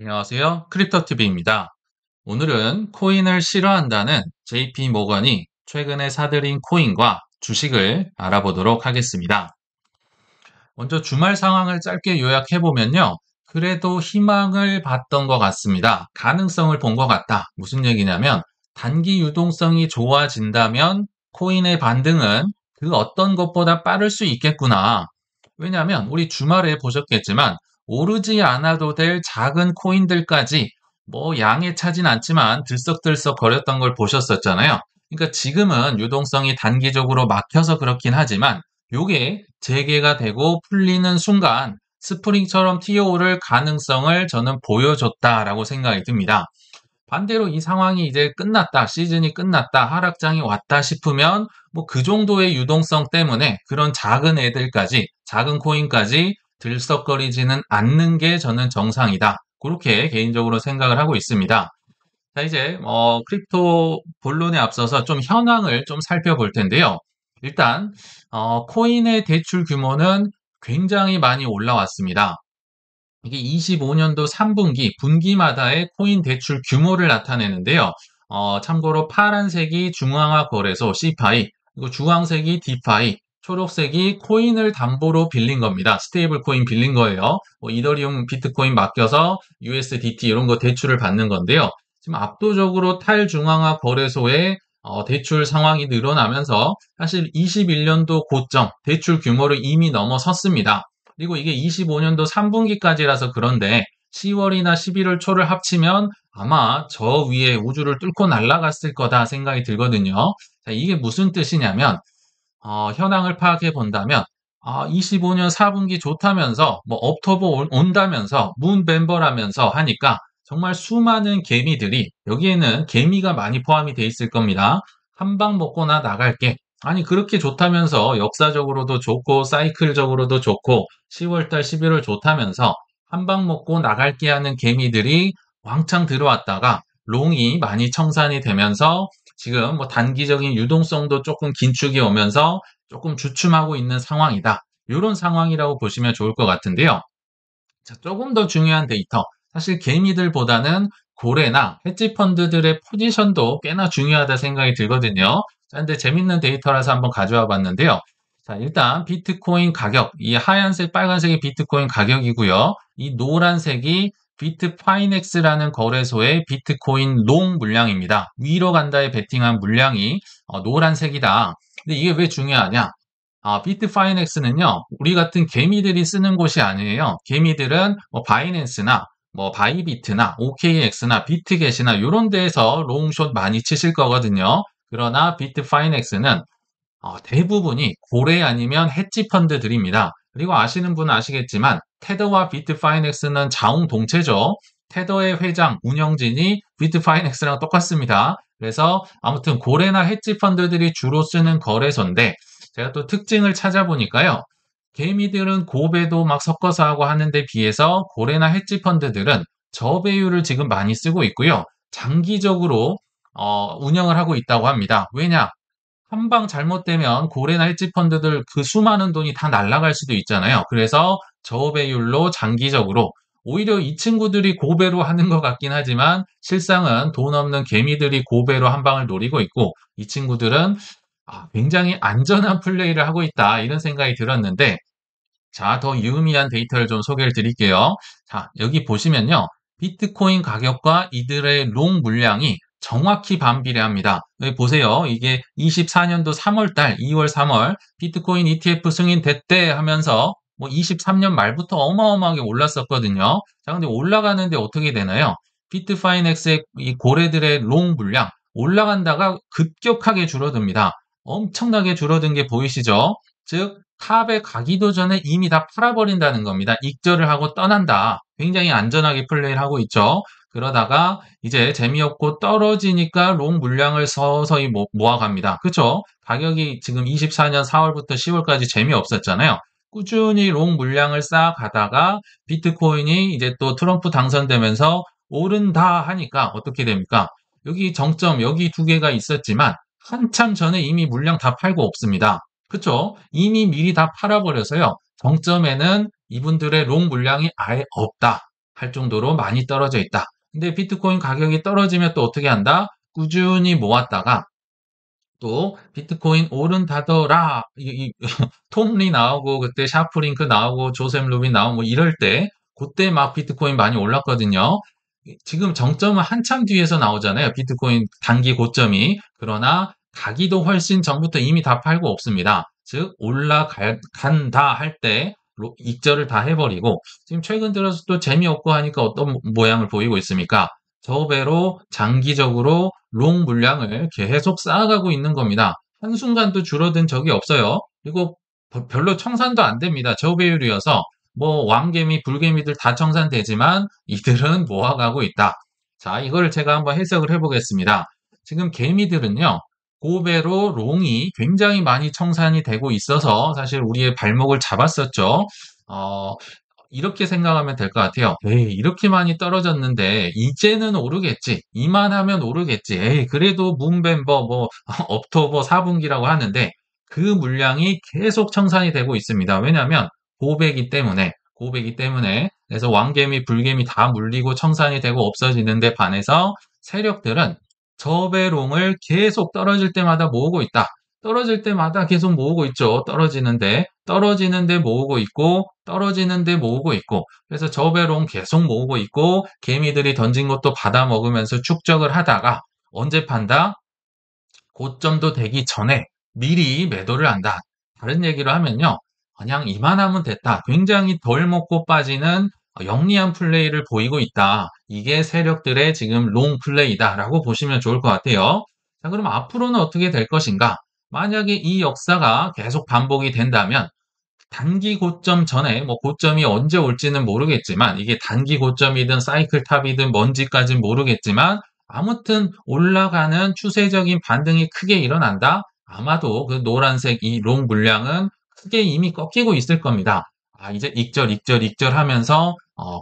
안녕하세요. 크립토TV입니다. 오늘은 코인을 싫어한다는 JP 모건이 최근에 사들인 코인과 주식을 알아보도록 하겠습니다. 먼저 주말 상황을 짧게 요약해보면요. 그래도 희망을 봤던 것 같습니다. 가능성을 본 것 같다. 무슨 얘기냐면 단기 유동성이 좋아진다면 코인의 반등은 그 어떤 것보다 빠를 수 있겠구나. 왜냐하면 우리 주말에 보셨겠지만 오르지 않아도 될 작은 코인들까지 뭐 양에 차진 않지만 들썩들썩 거렸던 걸 보셨었잖아요. 그러니까 지금은 유동성이 단기적으로 막혀서 그렇긴 하지만 요게 재개가 되고 풀리는 순간 스프링처럼 튀어오를 가능성을 저는 보여줬다라고 생각이 듭니다. 반대로 이 상황이 이제 끝났다, 시즌이 끝났다, 하락장이 왔다 싶으면 뭐 그 정도의 유동성 때문에 그런 작은 애들까지, 작은 코인까지 들썩거리지는 않는 게 저는 정상이다. 그렇게 개인적으로 생각을 하고 있습니다. 자, 이제 크립토 본론에 앞서서 좀 현황을 좀 살펴볼 텐데요. 일단 코인의 대출 규모는 굉장히 많이 올라왔습니다. 이게 25년도 3분기, 분기마다의 코인 대출 규모를 나타내는데요. 참고로 파란색이 중앙화 거래소 CFI, 그리고 주황색이 디파이, 초록색이 코인을 담보로 빌린 겁니다. 스테이블 코인 빌린 거예요. 뭐 이더리움, 비트코인 맡겨서 USDT 이런 거 대출을 받는 건데요. 지금 압도적으로 탈중앙화 거래소의 대출 상황이 늘어나면서 사실 21년도 고점 대출 규모를 이미 넘어섰습니다. 그리고 이게 25년도 3분기까지라서 그런데 10월이나 11월 초를 합치면 아마 저 위에 우주를 뚫고 날아갔을 거다 생각이 들거든요. 자, 이게 무슨 뜻이냐면 현황을 파악해 본다면 25년 4분기 좋다면서 뭐 업터보 온다면서 문벤버라면서 하니까 정말 수많은 개미들이 여기에는 개미가 많이 포함이 돼 있을 겁니다. 한 방 먹고나 나갈게. 아니 그렇게 좋다면서 역사적으로도 좋고 사이클적으로도 좋고 10월달 11월 좋다면서 한 방 먹고 나갈게 하는 개미들이 왕창 들어왔다가 롱이 많이 청산이 되면서 지금 뭐 단기적인 유동성도 조금 긴축이 오면서 조금 주춤하고 있는 상황이다. 이런 상황이라고 보시면 좋을 것 같은데요. 자, 조금 더 중요한 데이터. 사실 개미들보다는 고래나 헤지 펀드들의 포지션도 꽤나 중요하다 생각이 들거든요. 자, 근데 재밌는 데이터라서 한번 가져와 봤는데요. 자, 일단 비트코인 가격, 이 하얀색, 빨간색이 비트코인 가격이고요. 이 노란색이 비트파이넥스라는 거래소의 비트코인 롱 물량입니다. 위로 간다에 베팅한 물량이 노란색이다. 근데 이게 왜 중요하냐? 비트파이넥스는요, 우리 같은 개미들이 쓰는 곳이 아니에요. 개미들은 뭐 바이낸스나 뭐 바이비트나 OKX나 비트겟이나 이런 데에서 롱숏 많이 치실 거거든요. 그러나 비트파이넥스는 대부분이 고래 아니면 헤지 펀드들입니다. 그리고 아시는 분은 아시겠지만 테더와 비트파이넥스는 자웅동체죠. 테더의 회장 운영진이 비트파이넥스랑 똑같습니다. 그래서 아무튼 고래나 헤지 펀드들이 주로 쓰는 거래소인데 제가 또 특징을 찾아보니까요. 개미들은 고배도 막 섞어서 하고 하는데 비해서 고래나 헤지 펀드들은 저배율을 지금 많이 쓰고 있고요. 장기적으로 운영을 하고 있다고 합니다. 왜냐? 한 방 잘못되면 고래나 헤지 펀드들 그 수많은 돈이 다 날아갈 수도 있잖아요. 그래서 저배율로 장기적으로 오히려 이 친구들이 고배로 하는 것 같긴 하지만 실상은 돈 없는 개미들이 고배로 한 방을 노리고 있고 이 친구들은 굉장히 안전한 플레이를 하고 있다 이런 생각이 들었는데 자, 더 유의미한 데이터를 좀 소개를 드릴게요. 자, 여기 보시면요. 비트코인 가격과 이들의 롱 물량이 정확히 반비례합니다. 여기 보세요. 이게 24년도 3월 달, 2월, 3월 비트코인 ETF 승인됐대 하면서 뭐 23년 말부터 어마어마하게 올랐었거든요. 자, 근데 올라가는데 어떻게 되나요? 비트파이넥스의 이 고래들의 롱 물량 올라간다가 급격하게 줄어듭니다. 엄청나게 줄어든 게 보이시죠? 즉, 탑에 가기도 전에 이미 다 팔아버린다는 겁니다. 익절을 하고 떠난다. 굉장히 안전하게 플레이를 하고 있죠. 그러다가 이제 재미없고 떨어지니까 롱 물량을 서서히 모아갑니다. 그쵸? 가격이 지금 24년 4월부터 10월까지 재미없었잖아요. 꾸준히 롱 물량을 쌓아가다가 비트코인이 이제 또 트럼프 당선되면서 오른다 하니까 어떻게 됩니까? 여기 정점, 여기 두 개가 있었지만 한참 전에 이미 물량 다 팔고 없습니다. 그쵸? 이미 미리 다 팔아버려서요. 정점에는 이분들의 롱 물량이 아예 없다. 할 정도로 많이 떨어져 있다. 근데 비트코인 가격이 떨어지면 또 어떻게 한다? 꾸준히 모았다가 또 비트코인 오른다더라 톰리 나오고 그때 샤프링크 나오고 조셉 루빈 나오고 뭐 이럴 때 그때 막 비트코인 많이 올랐거든요. 지금 정점은 한참 뒤에서 나오잖아요. 비트코인 단기 고점이. 그러나 가기도 훨씬 전부터 이미 다 팔고 없습니다. 즉 올라간다 할 때 익절을 다 해버리고 지금 최근 들어서 또 재미없고 하니까 어떤 모양을 보이고 있습니까? 저배로 장기적으로 롱 물량을 계속 쌓아가고 있는 겁니다. 한순간도 줄어든 적이 없어요. 그리고 별로 청산도 안 됩니다. 저배율이어서 뭐 왕개미, 불개미들 다 청산되지만 이들은 모아가고 있다. 자, 이걸 제가 한번 해석을 해보겠습니다. 지금 개미들은요, 고배로 롱이 굉장히 많이 청산이 되고 있어서 사실 우리의 발목을 잡았었죠. 어, 이렇게 생각하면 될 것 같아요. 에이, 이렇게 많이 떨어졌는데, 이제는 오르겠지. 이만하면 오르겠지. 에이, 그래도 문벤버, 뭐, 업토버 4분기라고 하는데, 그 물량이 계속 청산이 되고 있습니다. 왜냐하면, 고배기 때문에, 그래서 왕개미, 불개미 다 물리고 청산이 되고 없어지는데 반해서 세력들은 저배롱을 계속 떨어질 때마다 모으고 있다. 떨어질 때마다 계속 모으고 있죠. 떨어지는데 모으고 있고, 떨어지는데 모으고 있고, 그래서 저배롱 계속 모으고 있고, 개미들이 던진 것도 받아 먹으면서 축적을 하다가, 언제 판다? 고점도 되기 전에 미리 매도를 한다. 다른 얘기를 하면요. 그냥 이만하면 됐다. 굉장히 덜 먹고 빠지는 영리한 플레이를 보이고 있다. 이게 세력들의 지금 롱 플레이다라고 보시면 좋을 것 같아요. 자, 그럼 앞으로는 어떻게 될 것인가? 만약에 이 역사가 계속 반복이 된다면 단기 고점 전에 뭐 고점이 언제 올지는 모르겠지만 이게 단기 고점이든 사이클 탑이든 뭔지까지는 모르겠지만 아무튼 올라가는 추세적인 반등이 크게 일어난다. 아마도 그 노란색 이 롱 물량은 크게 이미 꺾이고 있을 겁니다. 아, 이제 익절 하면서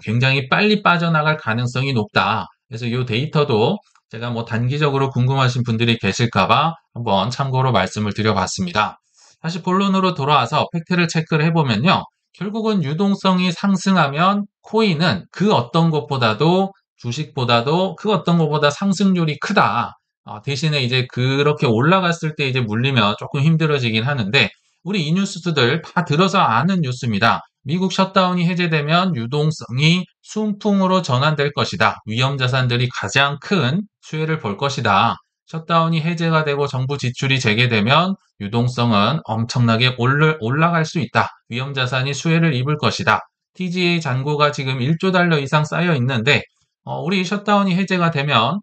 굉장히 빨리 빠져나갈 가능성이 높다. 그래서 이 데이터도 제가 뭐 단기적으로 궁금하신 분들이 계실까봐 한번 참고로 말씀을 드려봤습니다. 다시 본론으로 돌아와서 팩트를 체크를 해보면요. 결국은 유동성이 상승하면 코인은 그 어떤 것보다도 주식보다도 그 어떤 것보다 상승률이 크다. 대신에 이제 그렇게 올라갔을 때 이제 물리면 조금 힘들어지긴 하는데 우리 이 뉴스들 다 들어서 아는 뉴스입니다. 미국 셧다운이 해제되면 유동성이 순풍으로 전환될 것이다. 위험 자산들이 가장 큰 수혜를 볼 것이다. 셧다운이 해제가 되고 정부 지출이 재개되면 유동성은 엄청나게 올라갈 수 있다. 위험 자산이 수혜를 입을 것이다. TGA 잔고가 지금 1조 달러 이상 쌓여 있는데 우리 셧다운이 해제가 되면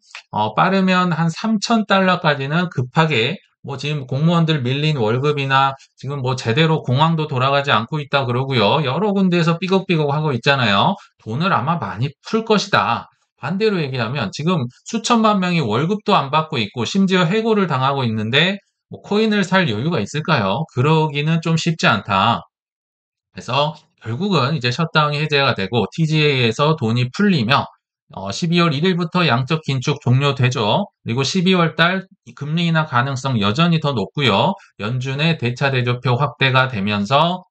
빠르면 한 3천 달러까지는 급하게 뭐 지금 공무원들 밀린 월급이나 지금 뭐 제대로 공항도 돌아가지 않고 있다 그러고요. 여러 군데에서 삐걱삐걱 하고 있잖아요. 돈을 아마 많이 풀 것이다. 반대로 얘기하면 지금 수천만 명이 월급도 안 받고 있고 심지어 해고를 당하고 있는데 뭐 코인을 살 여유가 있을까요? 그러기는 좀 쉽지 않다. 그래서 결국은 이제 셧다운이 해제가 되고 TGA에서 돈이 풀리며 12월 1일부터 양적 긴축 종료되죠. 그리고 12월 달 금리 인하 가능성 여전히 더 높고요. 연준의 대차 대조표 확대가 되면서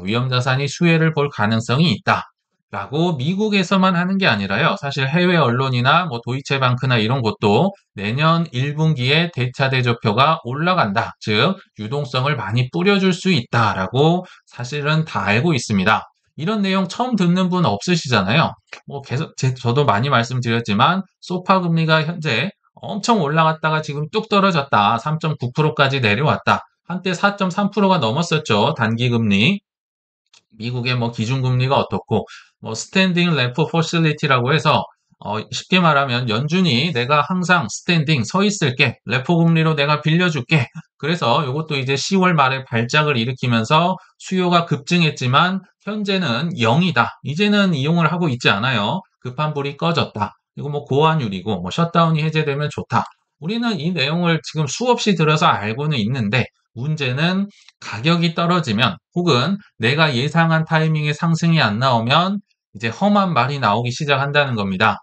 위험 자산이 수혜를 볼 가능성이 있다. 라고 미국에서만 하는 게 아니라요. 사실 해외 언론이나 뭐 도이체방크나 이런 곳도 내년 1분기에 대차 대조표가 올라간다. 즉 유동성을 많이 뿌려줄 수 있다라고 사실은 다 알고 있습니다. 이런 내용 처음 듣는 분 없으시잖아요. 뭐 계속 저도 많이 말씀드렸지만 소파 금리가 현재 엄청 올라갔다가 지금 뚝 떨어졌다. 3.9%까지 내려왔다. 한때 4.3%가 넘었었죠. 단기 금리. 미국의 뭐 기준금리가 어떻고 뭐 스탠딩 레포 퍼실리티라고 해서 쉽게 말하면 연준이 내가 항상 스탠딩 서 있을게 레포 금리로 내가 빌려줄게 그래서 이것도 이제 10월 말에 발작을 일으키면서 수요가 급증했지만 현재는 0이다 이제는 이용을 하고 있지 않아요 급한 불이 꺼졌다 그리고 뭐 고환율이고 뭐 셧다운이 해제되면 좋다 우리는 이 내용을 지금 수없이 들어서 알고는 있는데 문제는 가격이 떨어지면 혹은 내가 예상한 타이밍에 상승이 안 나오면 이제 험한 말이 나오기 시작한다는 겁니다.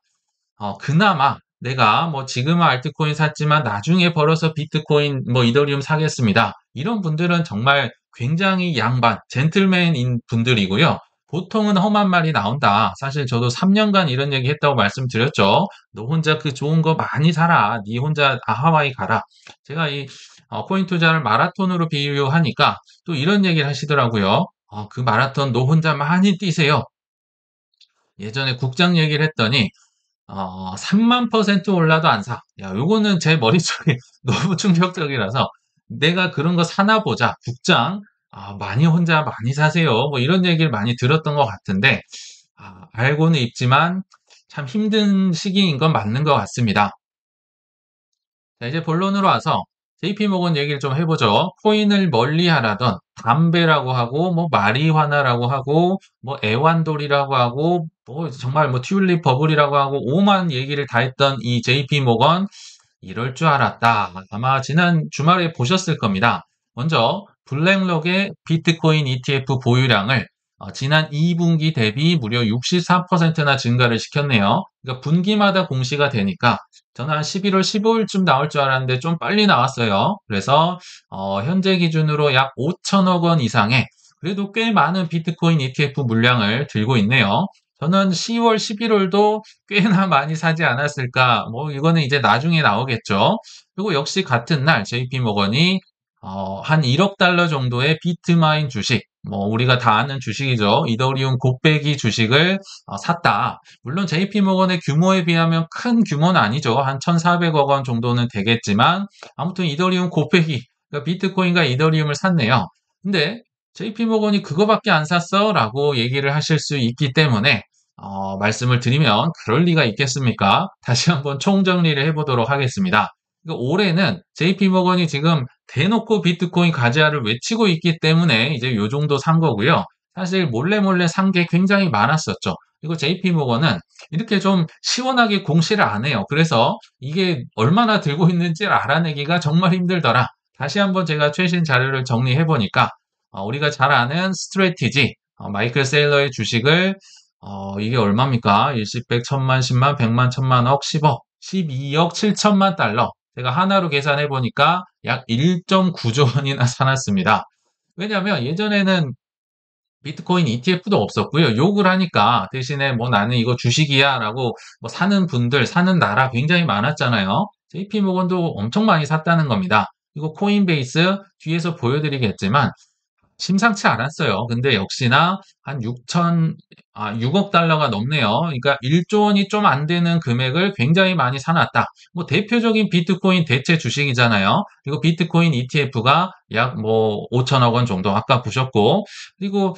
그나마 내가 뭐 지금은 알트코인 샀지만 나중에 벌어서 비트코인 뭐 이더리움 사겠습니다. 이런 분들은 정말 굉장히 양반, 젠틀맨인 분들이고요. 보통은 험한 말이 나온다. 사실 저도 3년간 이런 얘기 했다고 말씀드렸죠. 너 혼자 그 좋은 거 많이 사라. 네 혼자 하와이 가라. 제가 이 코인 투자를 마라톤으로 비유하니까 또 이런 얘기를 하시더라고요. 그 마라톤 너 혼자 많이 뛰세요. 예전에 국장 얘기를 했더니 3만% 올라도 안 사. 야, 요거는 제 머릿속에 너무 충격적이라서 내가 그런 거 사나 보자. 국장, 많이 혼자 많이 사세요. 뭐 이런 얘기를 많이 들었던 것 같은데, 알고는 있지만 참 힘든 시기인 건 맞는 것 같습니다. 자, 이제 본론으로 와서 JP모건 얘기를 좀 해보죠. 코인을 멀리하라던 담배라고 하고 뭐 마리화나라고 하고 뭐 애완돌이라고 하고 뭐 정말 뭐 튤립 버블이라고 하고 오만 얘기를 다 했던 이 JP모건 이럴 줄 알았다. 아마 지난 주말에 보셨을 겁니다. 먼저 블랙록의 비트코인 ETF 보유량을 지난 2분기 대비 무려 64%나 증가를 시켰네요. 그러니까 분기마다 공시가 되니까 저는 한 11월 15일쯤 나올 줄 알았는데 좀 빨리 나왔어요. 그래서 현재 기준으로 약 5천억 원 이상의 그래도 꽤 많은 비트코인 ETF 물량을 들고 있네요. 저는 10월, 11월도 꽤나 많이 사지 않았을까. 뭐 이거는 이제 나중에 나오겠죠. 그리고 역시 같은 날 JP모건이 한 1억 달러 정도의 비트마인 주식, 뭐 우리가 다 아는 주식이죠. 이더리움 곱빼기 주식을 샀다. 물론 JP모건의 규모에 비하면 큰 규모는 아니죠. 한 1,400억 원 정도는 되겠지만 아무튼 이더리움 곱빼기, 그러니까 비트코인과 이더리움을 샀네요. 근데 JP모건이 그거밖에 안 샀어? 라고 얘기를 하실 수 있기 때문에 말씀을 드리면 그럴 리가 있겠습니까? 다시 한번 총정리를 해보도록 하겠습니다. 그러니까 올해는 JP모건이 지금 대놓고 비트코인 가지아를 외치고 있기 때문에 이제 요 정도 산 거고요. 사실 몰래 몰래 산 게 굉장히 많았었죠. 그리고 JP모건은 이렇게 좀 시원하게 공시를 안 해요. 그래서 이게 얼마나 들고 있는지를 알아내기가 정말 힘들더라. 다시 한번 제가 최신 자료를 정리해 보니까 우리가 잘 아는 스트래티지 마이클 세일러의 주식을 이게 얼마입니까? 일십, 백, 천만, 십만, 백만, 천만, 억, 10억, 12억 7천만 달러. 제가 하나로 계산해 보니까 약 1.9조 원이나 사놨습니다. 왜냐하면 예전에는 비트코인 ETF도 없었고요. 욕을 하니까 대신에 뭐 나는 이거 주식이야 라고 뭐 사는 분들, 사는 나라 굉장히 많았잖아요. JP모건도 엄청 많이 샀다는 겁니다. 이거 코인베이스 뒤에서 보여드리겠지만 심상치 않았어요. 근데 역시나 한 6억 달러가 넘네요. 그러니까 1조 원이 좀 안 되는 금액을 굉장히 많이 사놨다. 뭐 대표적인 비트코인 대체 주식이잖아요. 그리고 비트코인 ETF가 약 뭐 5천억 원 정도 아까 보셨고, 그리고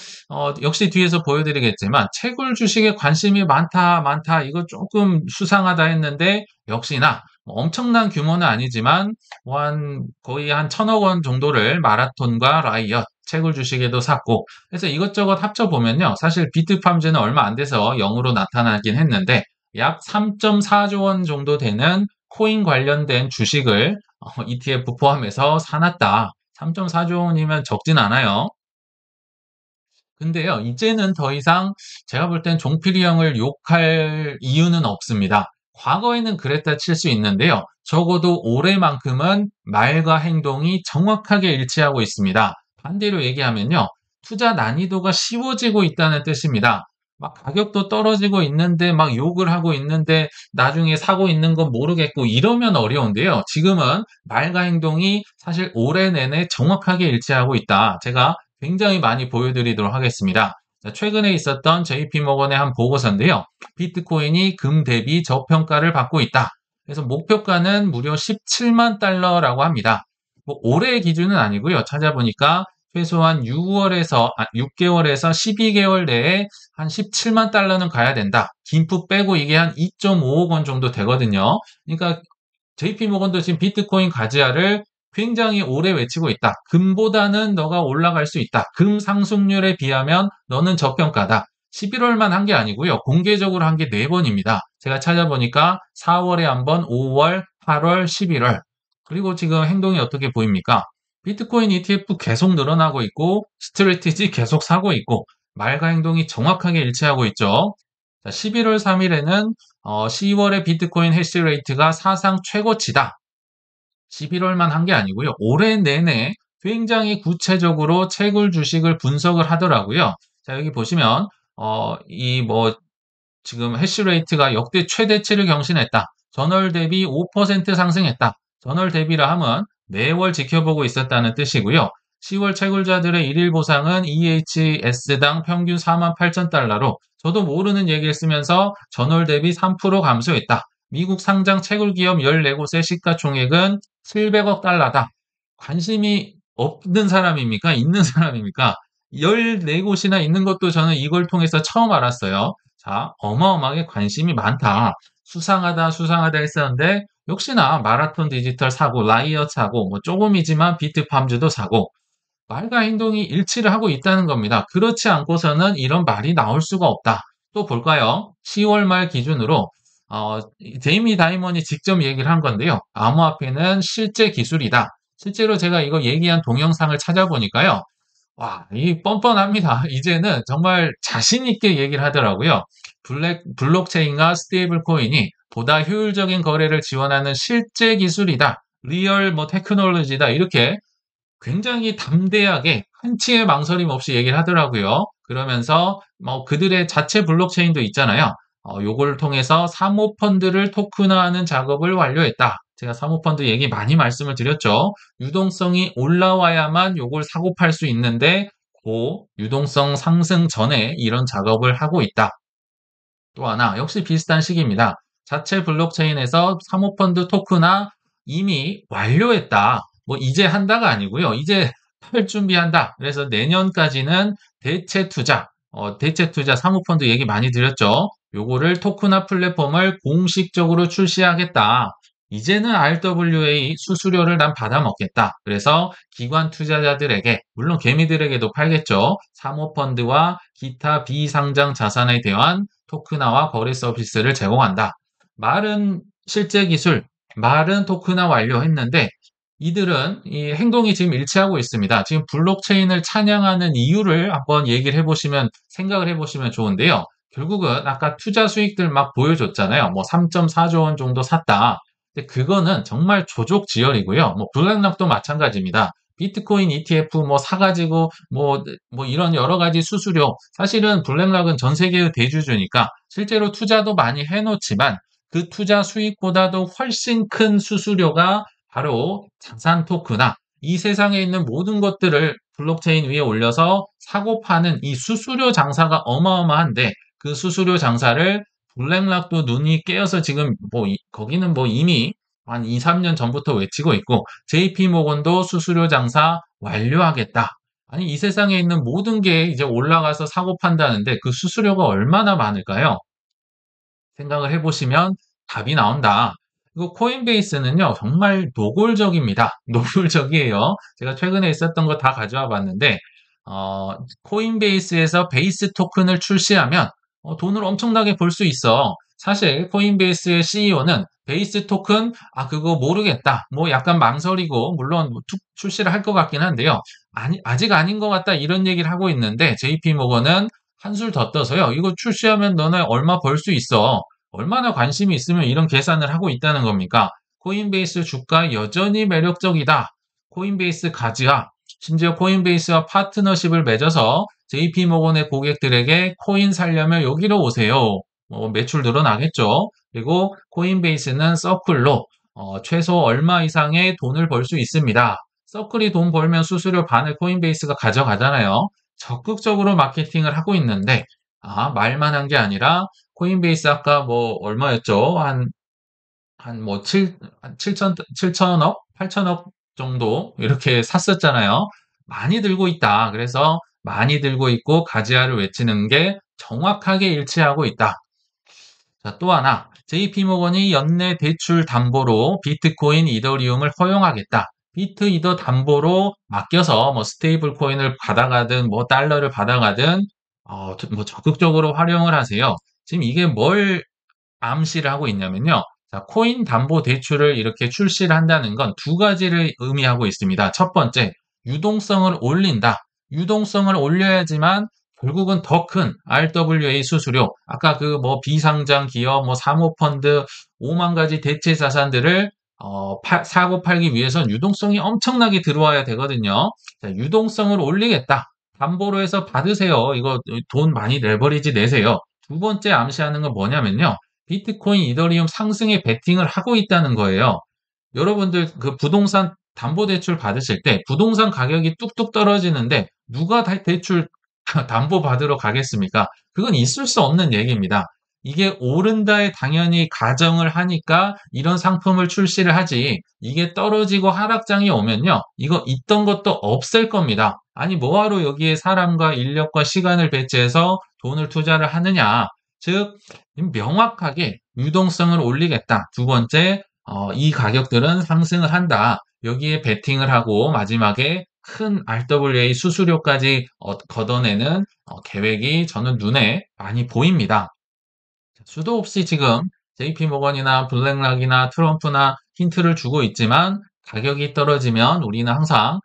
역시 뒤에서 보여드리겠지만 채굴 주식에 관심이 많다. 이거 조금 수상하다 했는데 역시나 뭐 엄청난 규모는 아니지만 거의 한 1,000억 원 정도를 마라톤과 라이엇 채굴 주식에도 샀고, 그래서 이것저것 합쳐보면요. 사실 비트팜즈는 얼마 안 돼서 0으로 나타나긴 했는데, 약 3.4조 원 정도 되는 코인 관련된 주식을 ETF 포함해서 사놨다. 3.4조 원이면 적진 않아요. 근데요, 이제는 더 이상 제가 볼 땐 종필이 형을 욕할 이유는 없습니다. 과거에는 그랬다 칠 수 있는데요. 적어도 올해만큼은 말과 행동이 정확하게 일치하고 있습니다. 반대로 얘기하면요. 투자 난이도가 쉬워지고 있다는 뜻입니다. 막 가격도 떨어지고 있는데 막 욕을 하고 있는데 나중에 사고 있는 건 모르겠고 이러면 어려운데요. 지금은 말과 행동이 사실 올해 내내 정확하게 일치하고 있다. 제가 굉장히 많이 보여드리도록 하겠습니다. 최근에 있었던 JP모건의 한 보고서인데요. 비트코인이 금 대비 저평가를 받고 있다. 그래서 목표가는 무려 17만 달러라고 합니다. 뭐 올해 기준은 아니고요. 찾아보니까 최소한 6개월에서 12개월 내에 한 17만 달러는 가야 된다. 김프 빼고 이게 한 2.5억 원 정도 되거든요. 그러니까 JP모건도 지금 비트코인 가지아를 굉장히 오래 외치고 있다. 금보다는 너가 올라갈 수 있다. 금 상승률에 비하면 너는 저평가다. 11월만 한 게 아니고요. 공개적으로 한 게 4번입니다. 제가 찾아보니까 4월에 한 번, 5월, 8월, 11월. 그리고 지금 행동이 어떻게 보입니까? 비트코인 ETF 계속 늘어나고 있고 스트래티지 계속 사고 있고 말과 행동이 정확하게 일치하고 있죠. 자, 11월 3일에는 10월의 비트코인 해시레이트가 사상 최고치다. 11월만 한 게 아니고요. 올해 내내 굉장히 구체적으로 채굴 주식을 분석을 하더라고요. 자, 여기 보시면 지금 해시레이트가 역대 최대치를 경신했다. 전월 대비 5% 상승했다. 전월 대비라 하면 매월 지켜보고 있었다는 뜻이고요. 10월 채굴자들의 일일 보상은 EHS당 평균 48,000달러로 저도 모르는 얘기를 쓰면서 전월 대비 3% 감소했다. 미국 상장 채굴기업 14곳의 시가총액은 700억 달러다. 관심이 없는 사람입니까? 있는 사람입니까? 14곳이나 있는 것도 저는 이걸 통해서 처음 알았어요. 자, 어마어마하게 관심이 많다. 수상하다 했었는데, 역시나 마라톤 디지털 사고, 라이엇 사고, 뭐 조금이지만 비트팜즈도 사고, 말과 행동이 일치를 하고 있다는 겁니다. 그렇지 않고서는 이런 말이 나올 수가 없다. 또 볼까요? 10월 말 기준으로 제이미 다이먼이 직접 얘기를 한 건데요. 암호화폐는 실제 기술이다. 실제로 제가 이거 얘기한 동영상을 찾아보니까요. 와, 이 뻔뻔합니다. 이제는 정말 자신 있게 얘기를 하더라고요. 블록체인과 스테이블 코인이 보다 효율적인 거래를 지원하는 실제 기술이다. 리얼 테크놀로지다. 이렇게 굉장히 담대하게 한치의 망설임 없이 얘기를 하더라고요. 그러면서 그들의 자체 블록체인도 있잖아요. 요걸 통해서 사모펀드를 토큰화하는 작업을 완료했다. 제가 사모펀드 얘기 많이 말씀을 드렸죠. 유동성이 올라와야만 요걸 사고 팔 수 있는데 그 유동성 상승 전에 이런 작업을 하고 있다. 또 하나 역시 비슷한 시기입니다. 자체 블록체인에서 사모펀드 토큰화 이미 완료했다. 이제 한다가 아니고요. 이제 팔 준비한다. 그래서 내년까지는 대체 투자 사모펀드 얘기 많이 드렸죠. 요거를 토큰화 플랫폼을 공식적으로 출시하겠다. 이제는 RWA 수수료를 난 받아먹겠다. 그래서 기관 투자자들에게, 물론 개미들에게도 팔겠죠. 사모펀드와 기타 비상장 자산에 대한 토큰화와 거래 서비스를 제공한다. 말은 실제 기술, 말은 토큰화 완료했는데 이들은 이 행동이 지금 일치하고 있습니다. 지금 블록체인을 찬양하는 이유를 한번 생각을 해보시면 좋은데요. 결국은 아까 투자 수익들 막 보여줬잖아요. 3.4조 원 정도 샀다. 근데 그거는 정말 조족지혈이고요. 블랙락도 마찬가지입니다. 비트코인 ETF 사가지고 이런 여러 가지 수수료. 사실은 블랙락은 전 세계의 대주주니까 실제로 투자도 많이 해놓지만 그 투자 수익보다도 훨씬 큰 수수료가 바로 자산 토크나 이 세상에 있는 모든 것들을 블록체인 위에 올려서 사고 파는 이 수수료 장사가 어마어마한데 그 수수료 장사를 블랙락도 눈이 깨어서 지금 거기는 이미 한 2, 3년 전부터 외치고 있고 JP모건도 수수료 장사 완료하겠다. 아니 이 세상에 있는 모든 게 이제 올라가서 사고 판다는데 그 수수료가 얼마나 많을까요? 생각을 해보시면 답이 나온다. 이거 코인베이스는요, 정말 노골적입니다. 노골적이에요. 제가 최근에 있었던 거 다 가져와 봤는데, 코인베이스에서 베이스 토큰을 출시하면 돈을 엄청나게 벌 수 있어. 사실 코인베이스의 CEO는 베이스 토큰, 그거 모르겠다. 약간 망설이고, 물론 출시를 할 것 같긴 한데요. 아직 아닌 것 같다. 이런 얘기를 하고 있는데, JP모건은 한술 더 떠서요. 이거 출시하면 너네 얼마 벌 수 있어. 얼마나 관심이 있으면 이런 계산을 하고 있다는 겁니까? 코인베이스 주가 여전히 매력적이다. 코인베이스 가지아. 심지어 코인베이스와 파트너십을 맺어서 JP모건의 고객들에게 코인 살려면 여기로 오세요. 매출 늘어나겠죠. 그리고 코인베이스는 서클로 최소 얼마 이상의 돈을 벌 수 있습니다. 서클이 돈 벌면 수수료 반을 코인베이스가 가져가잖아요. 적극적으로 마케팅을 하고 있는데 말만 한 게 아니라 코인베이스 아까 얼마였죠? 한 7천억? 8천억 정도 이렇게 샀었잖아요. 많이 들고 있다. 그래서 많이 들고 있고 가지아를 외치는 게 정확하게 일치하고 있다. 자, 또 하나. JP모건이 연내 대출 담보로 비트코인, 이더리움을 허용하겠다. 비트, 이더 담보로 맡겨서 스테이블 코인을 받아가든 달러를 받아가든 적극적으로 활용을 하세요. 지금 이게 뭘 암시를 하고 있냐면요. 자, 코인 담보 대출을 이렇게 출시를 한다는 건 두 가지를 의미하고 있습니다. 첫 번째, 유동성을 올린다. 유동성을 올려야지만 결국은 더 큰 RWA 수수료, 아까 비상장 기업, 사모펀드, 5만 가지 대체 자산들을 사고 팔기 위해선 유동성이 엄청나게 들어와야 되거든요. 자, 유동성을 올리겠다. 담보로 해서 받으세요. 이거 돈 많이 레버리지 내세요. 두 번째 암시하는 건 뭐냐면요. 비트코인, 이더리움 상승에 베팅을 하고 있다는 거예요. 여러분들 그 부동산 담보대출 받으실 때 부동산 가격이 뚝뚝 떨어지는데 누가 대출 담보 받으러 가겠습니까? 그건 있을 수 없는 얘기입니다. 이게 오른다에 당연히 가정을 하니까 이런 상품을 출시를 하지, 이게 떨어지고 하락장이 오면요, 이거 있던 것도 없앨 겁니다. 아니 뭐하러 여기에 사람과 인력과 시간을 배치해서 돈을 투자를 하느냐. 즉 명확하게 유동성을 올리겠다. 두 번째, 이 가격들은 상승을 한다. 여기에 베팅을 하고 마지막에 큰 RWA 수수료까지 걷어내는 계획이 저는 눈에 많이 보입니다. 수도 없이 지금 JP모건이나 블랙락이나 트럼프나 힌트를 주고 있지만 가격이 떨어지면 우리는 항상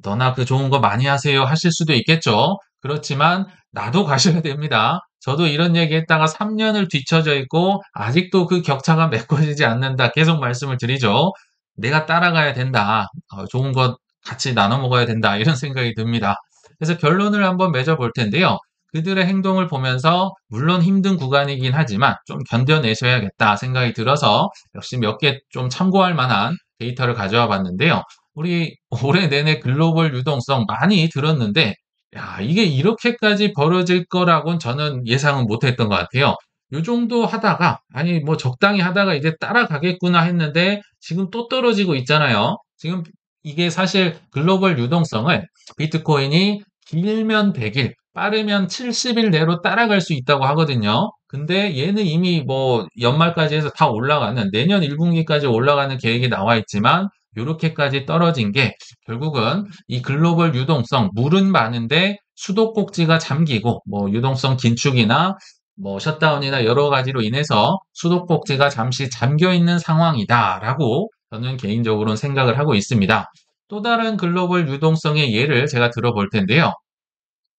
너나 그 좋은 거 많이 하세요 하실 수도 있겠죠. 그렇지만 나도 가셔야 됩니다. 저도 이런 얘기 했다가 3년을 뒤처져 있고 아직도 그 격차가 메꿔지지 않는다. 계속 말씀을 드리죠. 내가 따라가야 된다. 좋은 것 같이 나눠 먹어야 된다. 이런 생각이 듭니다. 그래서 결론을 한번 맺어볼 텐데요. 그들의 행동을 보면서 물론 힘든 구간이긴 하지만 좀 견뎌내셔야겠다 생각이 들어서 역시 몇 개 좀 참고할 만한 데이터를 가져와 봤는데요. 우리 올해 내내 글로벌 유동성 많이 들었는데, 야, 이게 이렇게까지 벌어질 거라고는 저는 예상은 못했던 것 같아요. 요 정도 하다가, 아니, 뭐 적당히 하다가 이제 따라가겠구나 했는데, 지금 또 떨어지고 있잖아요. 지금 이게 사실 글로벌 유동성을 비트코인이 길면 100일, 빠르면 70일 내로 따라갈 수 있다고 하거든요. 근데 얘는 이미 뭐 연말까지 해서 다 올라가는, 내년 1분기까지 올라가는 계획이 나와 있지만, 요렇게까지 떨어진 게 결국은 이 글로벌 유동성, 물은 많은데 수도꼭지가 잠기고 뭐 유동성 긴축이나 뭐 셧다운이나 여러 가지로 인해서 수도꼭지가 잠시 잠겨 있는 상황이다라고 저는 개인적으로는 생각을 하고 있습니다. 또 다른 글로벌 유동성의 예를 제가 들어볼 텐데요.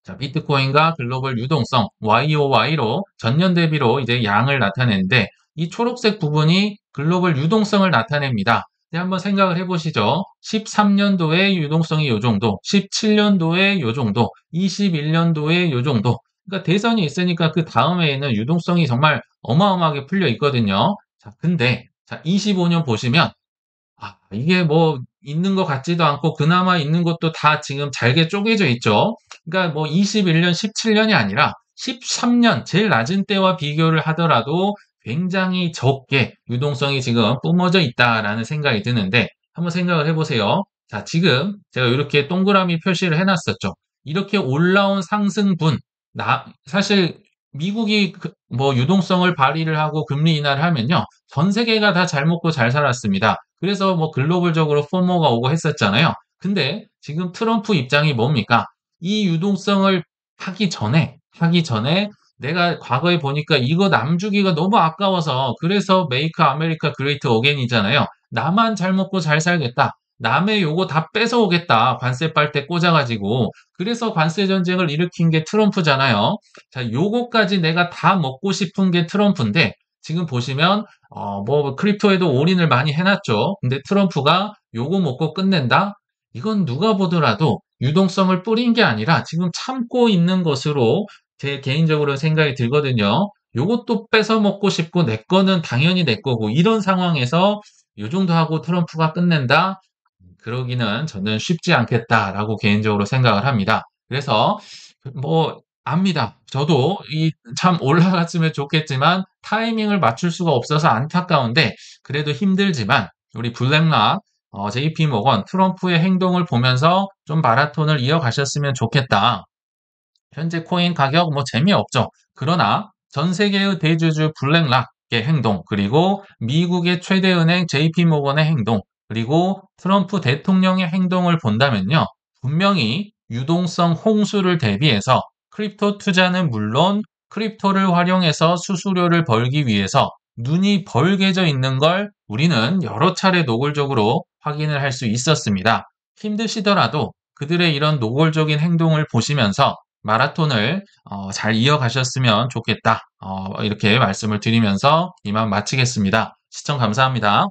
자, 비트코인과 글로벌 유동성 YOY로 전년 대비로 이제 양을 나타내는데 이 초록색 부분이 글로벌 유동성을 나타냅니다. 한번 생각을 해보시죠. 13년도에 유동성이 요 정도, 17년도에 요 정도, 21년도에 요 정도. 그러니까 대선이 있으니까 그 다음에는 유동성이 정말 어마어마하게 풀려 있거든요. 자, 근데 자, 25년 보시면 이게 뭐 있는 것 같지도 않고 그나마 있는 것도 다 지금 잘게 쪼개져 있죠. 그러니까 뭐 21년, 17년이 아니라 13년 제일 낮은 때와 비교를 하더라도 굉장히 적게 유동성이 지금 뿜어져 있다라는 생각이 드는데 한번 생각을 해보세요. 자, 지금 제가 이렇게 동그라미 표시를 해놨었죠. 이렇게 올라온 상승분, 사실 미국이 뭐 유동성을 발휘를 하고 금리 인하를 하면요. 전 세계가 다 잘 먹고 잘 살았습니다. 그래서 뭐 글로벌적으로 포모가 오고 했었잖아요. 근데 지금 트럼프 입장이 뭡니까? 이 유동성을 하기 전에 내가 과거에 보니까 이거 남주기가 너무 아까워서 그래서 메이크 아메리카 그레이트 어게인이잖아요. 나만 잘 먹고 잘 살겠다. 남의 요거 다 뺏어오겠다. 관세 빨대 꽂아가지고. 그래서 관세 전쟁을 일으킨 게 트럼프잖아요. 자, 요거까지 내가 다 먹고 싶은 게 트럼프인데 지금 보시면 뭐 크립토에도 올인을 많이 해놨죠. 근데 트럼프가 요거 먹고 끝낸다? 이건 누가 보더라도 유동성을 뿌린 게 아니라 지금 참고 있는 것으로 제 개인적으로 생각이 들거든요. 요것도 뺏어 먹고 싶고 내 거는 당연히 내 거고 이런 상황에서 요 정도 하고 트럼프가 끝낸다? 그러기는 저는 쉽지 않겠다라고 개인적으로 생각을 합니다. 그래서 뭐 압니다. 저도 이 참 올라갔으면 좋겠지만 타이밍을 맞출 수가 없어서 안타까운데 그래도 힘들지만 우리 블랙락, JP 모건, 트럼프의 행동을 보면서 좀 마라톤을 이어가셨으면 좋겠다. 현재 코인 가격 뭐 재미없죠. 그러나 전 세계의 대주주 블랙락의 행동, 그리고 미국의 최대 은행 JP 모건의 행동, 그리고 트럼프 대통령의 행동을 본다면요. 분명히 유동성 홍수를 대비해서 크립토 투자는 물론 크립토를 활용해서 수수료를 벌기 위해서 눈이 벌게져 있는 걸 우리는 여러 차례 노골적으로 확인을 할 수 있었습니다. 힘드시더라도 그들의 이런 노골적인 행동을 보시면서 마라톤을 잘 이어가셨으면 좋겠다. 이렇게 말씀을 드리면서 이만 마치겠습니다. 시청 감사합니다.